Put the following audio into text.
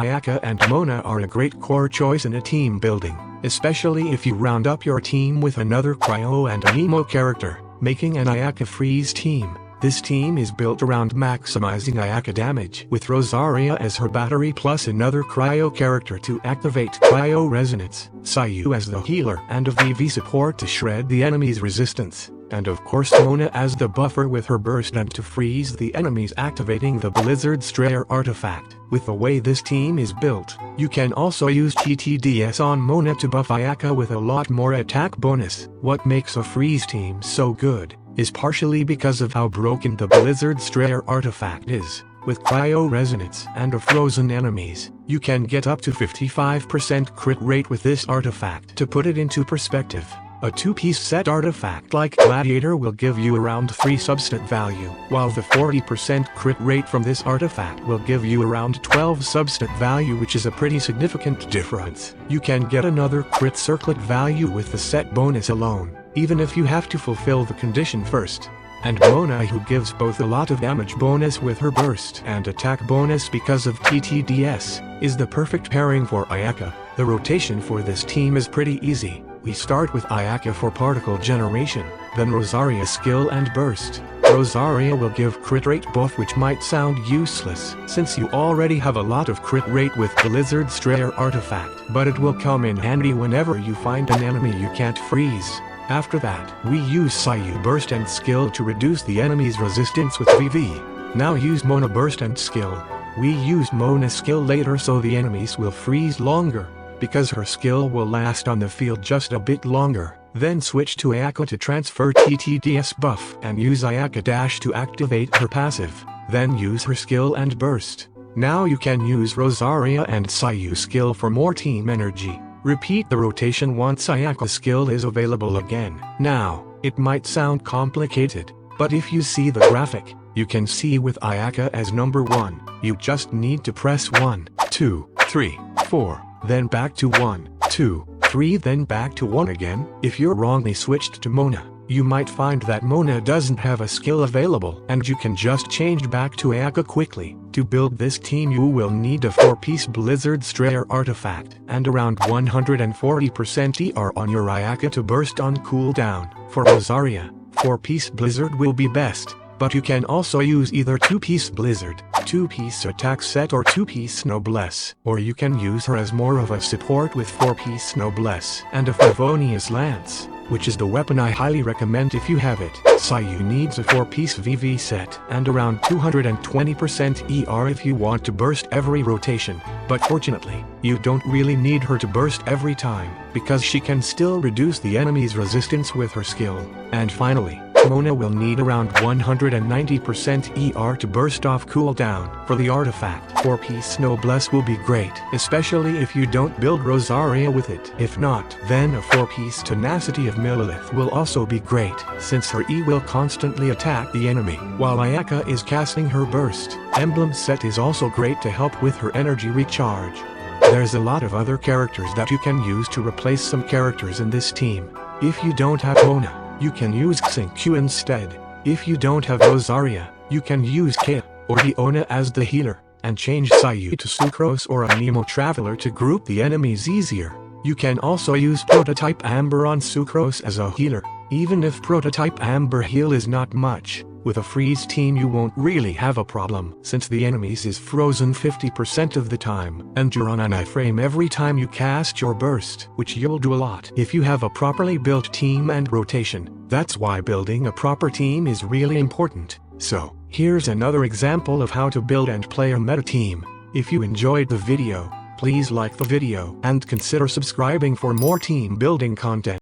Ayaka and Mona are a great core choice in a team building, especially if you round up your team with another Cryo and a Nemo character, making an Ayaka freeze team. This team is built around maximizing Ayaka damage with Rosaria as her battery plus another Cryo character to activate Cryo Resonance, Sayu as the healer and a VV support to shred the enemy's resistance, and of course Mona as the buffer with her burst and to freeze the enemies activating the Blizzard Strayer artifact. With the way this team is built, you can also use TTDS on Mona to buff Ayaka with a lot more attack bonus. What makes a freeze team so good is partially because of how broken the Blizzard Strayer artifact is. With Cryo Resonance and a frozen enemies, you can get up to 55% crit rate with this artifact. To put it into perspective, a 2-piece set artifact like Gladiator will give you around 3 substat value, while the 40% crit rate from this artifact will give you around 12 substat value, which is a pretty significant difference. You can get another crit circlet value with the set bonus alone, even if you have to fulfill the condition first. And Mona, who gives both a lot of damage bonus with her burst and attack bonus because of TTDS, is the perfect pairing for Ayaka. The rotation for this team is pretty easy. We start with Ayaka for particle generation, then Rosaria skill and burst. Rosaria will give crit rate buff, which might sound useless since you already have a lot of crit rate with Blizzard Strayer artifact, but it will come in handy whenever you find an enemy you can't freeze. After that, we use Sayu burst and skill to reduce the enemy's resistance with VV. Now use Mona burst and skill. We use Mona skill later so the enemies will freeze longer, because her skill will last on the field just a bit longer. Then switch to Ayaka to transfer TTDS buff and use Ayaka dash to activate her passive. Then use her skill and burst. Now you can use Rosaria and Sayu skill for more team energy. Repeat the rotation once Ayaka's skill is available again. Now, it might sound complicated, but if you see the graphic, you can see with Ayaka as number 1, you just need to press 1, 2, 3, 4, then back to 1, 2, 3, then back to 1 again. If you're wrongly switched to Mona, you might find that Mona doesn't have a skill available and you can just change back to Ayaka quickly. To build this team you will need a 4-piece Blizzard Strayer artifact and around 140% ER on your Ayaka to burst on cooldown. For Rosaria, 4-piece Blizzard will be best, but you can also use either 2-piece Blizzard, 2-piece attack set or 2-piece Noblesse, or you can use her as more of a support with 4-piece Noblesse and a Favonius Lance, which is the weapon I highly recommend if you have it. Sayu needs a 4-piece VV set and around 220% ER if you want to burst every rotation, but fortunately, you don't really need her to burst every time, because she can still reduce the enemy's resistance with her skill. And finally, Mona will need around 190% ER to burst off cooldown. For the artifact, 4-piece Noblesse will be great, especially if you don't build Rosaria with it. If not, then a 4-piece Tenacity of Millilith will also be great, since her E will constantly attack the enemy, while Ayaka is casting her burst. Emblem set is also great to help with her energy recharge. There's a lot of other characters that you can use to replace some characters in this team. If you don't have Mona, you can use Xingqiu instead. If you don't have Rosaria, you can use Kea or Diona as the healer, and change Sayu to Sucrose or a Nemo Traveler to group the enemies easier. You can also use Prototype Amber on Sucrose as a healer. Even if Prototype Amber heal is not much, with a freeze team you won't really have a problem, since the enemies is frozen 50% of the time, and you're on an iframe every time you cast your burst, which you'll do a lot if you have a properly built team and rotation. That's why building a proper team is really important. So, here's another example of how to build and play a meta team. If you enjoyed the video, please like the video and consider subscribing for more team building content.